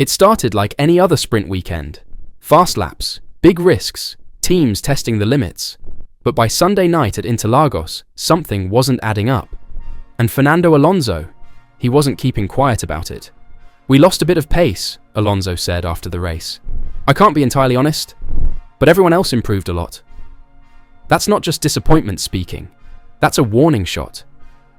It started like any other sprint weekend. Fast laps, big risks, teams testing the limits. But by Sunday night at Interlagos, something wasn't adding up. And Fernando Alonso, he wasn't keeping quiet about it. "We lost a bit of pace," Alonso said after the race. "I can't be entirely honest, but everyone else improved a lot." That's not just disappointment speaking. That's a warning shot.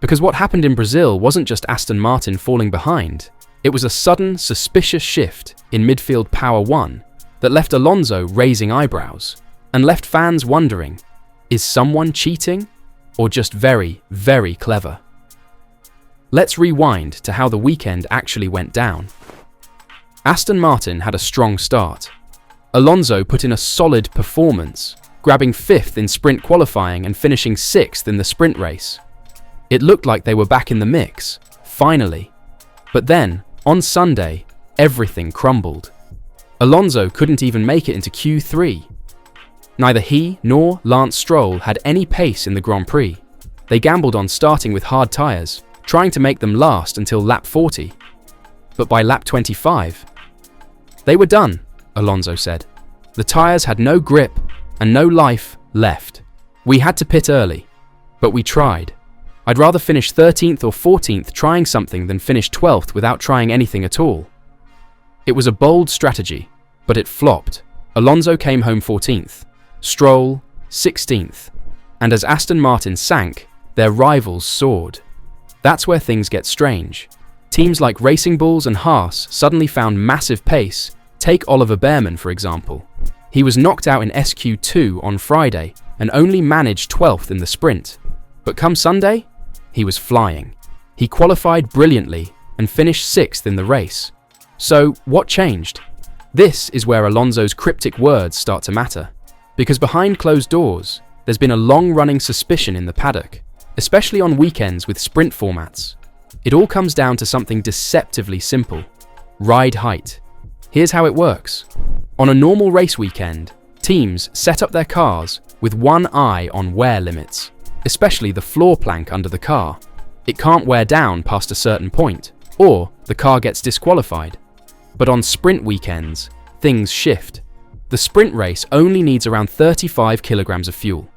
Because what happened in Brazil wasn't just Aston Martin falling behind. It was a sudden, suspicious shift in midfield power one that left Alonso raising eyebrows and left fans wondering, is someone cheating or just very, very clever? Let's rewind to how the weekend actually went down. Aston Martin had a strong start. Alonso put in a solid performance, grabbing 5th in sprint qualifying and finishing 6th in the sprint race. It looked like they were back in the mix, finally. But then, on Sunday, everything crumbled. Alonso couldn't even make it into Q3. Neither he nor Lance Stroll had any pace in the Grand Prix. They gambled on starting with hard tyres, trying to make them last until lap 40. But by lap 25, they were done, Alonso said. The tyres had no grip and no life left. "We had to pit early, but we tried. I'd rather finish 13th or 14th trying something than finish 12th without trying anything at all." It was a bold strategy, but it flopped. Alonso came home 14th, Stroll 16th, and as Aston Martin sank, their rivals soared. That's where things get strange. Teams like Racing Bulls and Haas suddenly found massive pace. Take Oliver Bearman, for example. He was knocked out in SQ2 on Friday and only managed 12th in the sprint. But come Sunday, he was flying. He qualified brilliantly and finished 6th in the race. So, what changed? This is where Alonso's cryptic words start to matter. Because behind closed doors, there's been a long-running suspicion in the paddock, especially on weekends with sprint formats. It all comes down to something deceptively simple: ride height. Here's how it works. On a normal race weekend, teams set up their cars with one eye on wear limits, especially the floor plank under the car. It can't wear down past a certain point, or the car gets disqualified. But on sprint weekends, things shift. The sprint race only needs around 35 kilograms of fuel.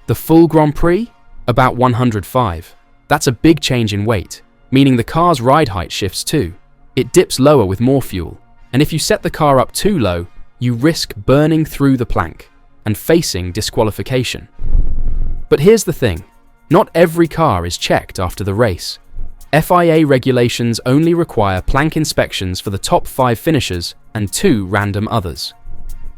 The full Grand Prix? About 105. That's a big change in weight, meaning the car's ride height shifts too. It dips lower with more fuel, and if you set the car up too low, you risk burning through the plank and facing disqualification. But here's the thing, not every car is checked after the race. FIA regulations only require plank inspections for the top 5 finishers and 2 random others.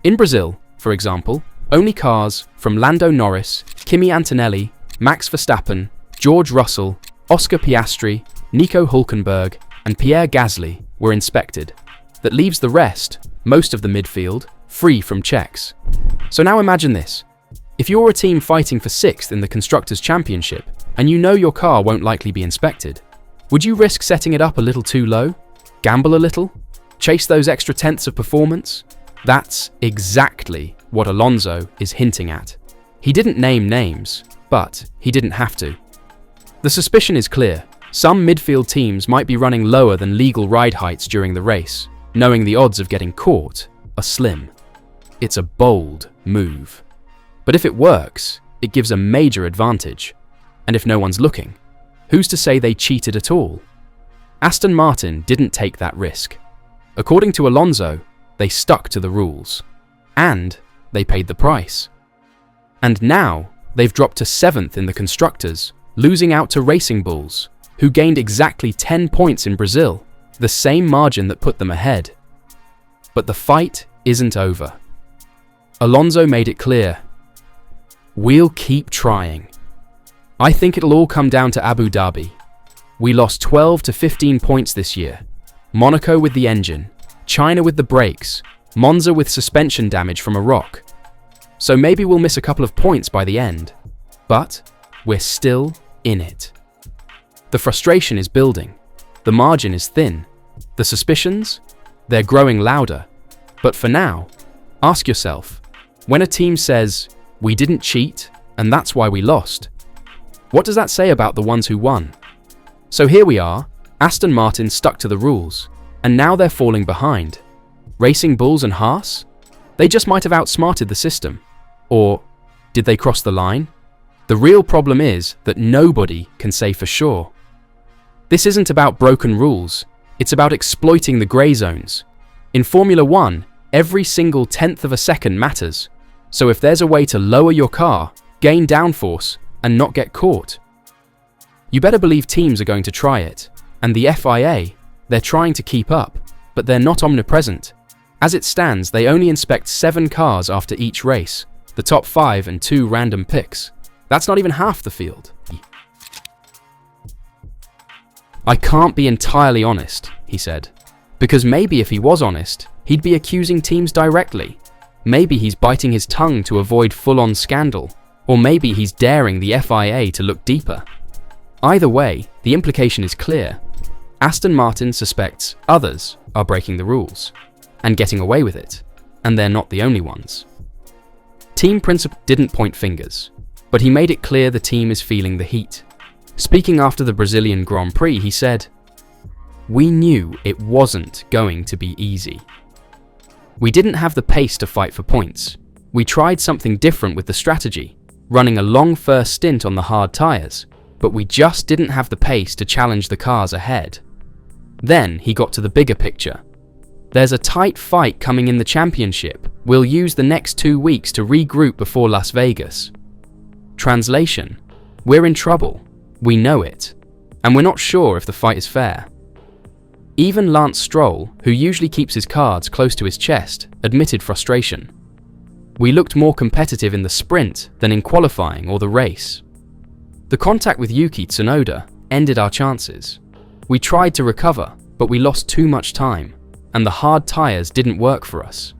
In Brazil, for example, only cars from Lando Norris, Kimi Antonelli, Max Verstappen, George Russell, Oscar Piastri, Nico Hülkenberg, and Pierre Gasly were inspected. That leaves the rest, most of the midfield, free from checks. So now imagine this. If you're a team fighting for 6th in the Constructors' Championship, and you know your car won't likely be inspected, would you risk setting it up a little too low? Gamble a little? Chase those extra tenths of performance? That's exactly what Alonso is hinting at. He didn't name names, but he didn't have to. The suspicion is clear. Some midfield teams might be running lower than legal ride heights during the race, knowing the odds of getting caught are slim. It's a bold move. But if it works, it gives a major advantage. And if no one's looking, who's to say they cheated at all? Aston Martin didn't take that risk. According to Alonso, they stuck to the rules. And they paid the price. And now, they've dropped to 7th in the Constructors, losing out to Racing Bulls, who gained exactly 10 points in Brazil, the same margin that put them ahead. But the fight isn't over. Alonso made it clear. "We'll keep trying. I think it'll all come down to Abu Dhabi. We lost 12 to 15 points this year. Monaco with the engine, China with the brakes, Monza with suspension damage from a rock. So maybe we'll miss a couple of points by the end. But we're still in it." The frustration is building. The margin is thin. The suspicions? They're growing louder. But for now, ask yourself, when a team says, "We didn't cheat, and that's why we lost," what does that say about the ones who won? So here we are, Aston Martin stuck to the rules. and now they're falling behind. Racing Bulls and Haas? They just might have outsmarted the system. Or did they cross the line? The real problem is that nobody can say for sure. This isn't about broken rules, it's about exploiting the grey zones. In Formula 1, every single tenth of a second matters, so if there's a way to lower your car, gain downforce, and not get caught, you better believe teams are going to try it. And the FIA, they're trying to keep up, but they're not omnipresent. As it stands, they only inspect 7 cars after each race, the top 5 and 2 random picks. That's not even half the field. I can't be entirely honest, he said, because maybe if he was honest, he'd be accusing teams directly. Maybe he's biting his tongue to avoid full-on scandal, or maybe he's daring the FIA to look deeper. Either way, the implication is clear. Aston Martin suspects others are breaking the rules and getting away with it, and they're not the only ones. Team principal didn't point fingers, but he made it clear the team is feeling the heat. Speaking after the Brazilian Grand Prix, he said, "We knew it wasn't going to be easy. We didn't have the pace to fight for points. We tried something different with the strategy, running a long first stint on the hard tyres, but we just didn't have the pace to challenge the cars ahead." Then he got to the bigger picture. There's a tight fight coming in the championship. We'll use the next 2 weeks to regroup before Las Vegas. Translation: we're in trouble. We know it. And we're not sure if the fight is fair. Even Lance Stroll, who usually keeps his cards close to his chest, admitted frustration. "We looked more competitive in the sprint than in qualifying or the race. The contact with Yuki Tsunoda ended our chances. We tried to recover, but we lost too much time, and the hard tyres didn't work for us."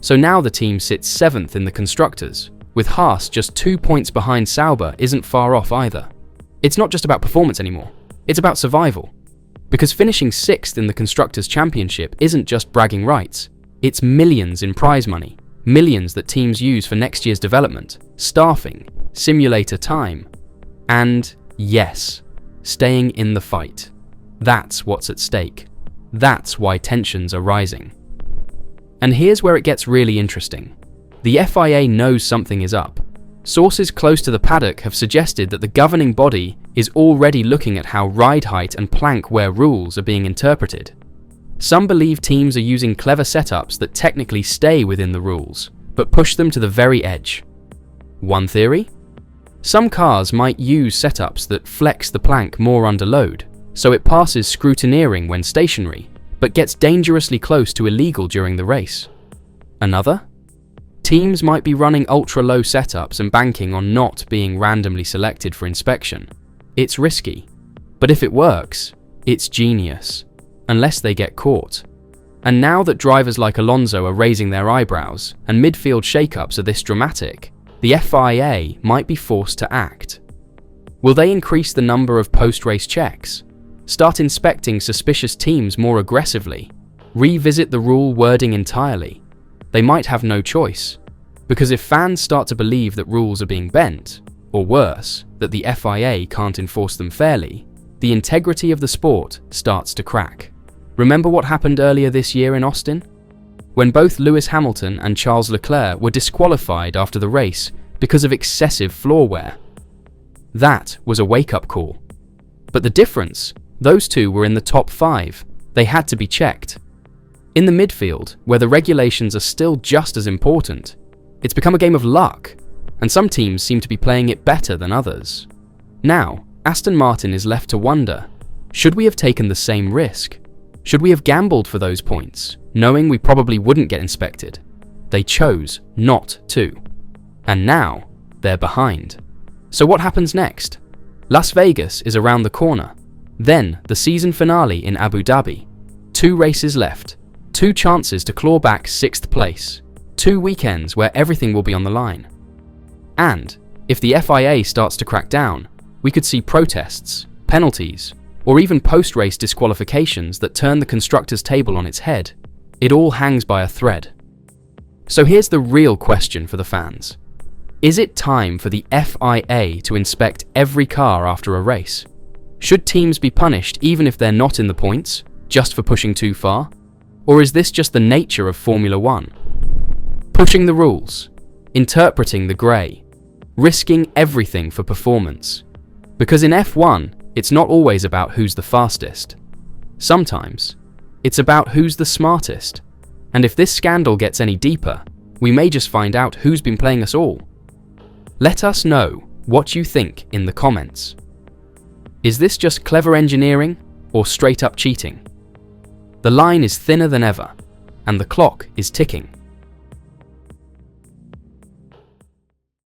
So now the team sits 7th in the Constructors, with Haas just 2 points behind. Sauber isn't far off either. It's not just about performance anymore, it's about survival. Because finishing 6th in the Constructors' Championship isn't just bragging rights, it's millions in prize money, millions that teams use for next year's development, staffing, simulator time, and, yes, staying in the fight. That's what's at stake. That's why tensions are rising. And here's where it gets really interesting. The FIA knows something is up. Sources close to the paddock have suggested that the governing body is already looking at how ride height and plank wear rules are being interpreted. Some believe teams are using clever setups that technically stay within the rules, but push them to the very edge. One theory? Some cars might use setups that flex the plank more under load, so it passes scrutineering when stationary, but gets dangerously close to illegal during the race. Another? Teams might be running ultra-low setups and banking on not being randomly selected for inspection. It's risky, but if it works, it's genius, unless they get caught. And now that drivers like Alonso are raising their eyebrows and midfield shakeups are this dramatic, the FIA might be forced to act. Will they increase the number of post-race checks? Start inspecting suspicious teams more aggressively? Revisit the rule wording entirely? They might have no choice. Because if fans start to believe that rules are being bent, or worse, that the FIA can't enforce them fairly, the integrity of the sport starts to crack. Remember what happened earlier this year in Austin? When both Lewis Hamilton and Charles Leclerc were disqualified after the race because of excessive floor wear. That was a wake-up call. But the difference? Those two were in the top 5. They had to be checked. In the midfield, where the regulations are still just as important, it's become a game of luck, and some teams seem to be playing it better than others. Now, Aston Martin is left to wonder, should we have taken the same risk? Should we have gambled for those points, knowing we probably wouldn't get inspected? They chose not to. And now, they're behind. So what happens next? Las Vegas is around the corner. Then, the season finale in Abu Dhabi. 2 races left. 2 chances to claw back 6th place. 2 weekends where everything will be on the line. And, if the FIA starts to crack down, we could see protests, penalties, or even post-race disqualifications that turn the constructors' table on its head. It all hangs by a thread. So here's the real question for the fans. Is it time for the FIA to inspect every car after a race? Should teams be punished even if they're not in the points? just for pushing too far? Or is this just the nature of Formula One? Pushing the rules, interpreting the grey, risking everything for performance. Because in F1, it's not always about who's the fastest. Sometimes, it's about who's the smartest. And if this scandal gets any deeper, we may just find out who's been playing us all. Let us know what you think in the comments. Is this just clever engineering or straight up cheating? The line is thinner than ever, and the clock is ticking.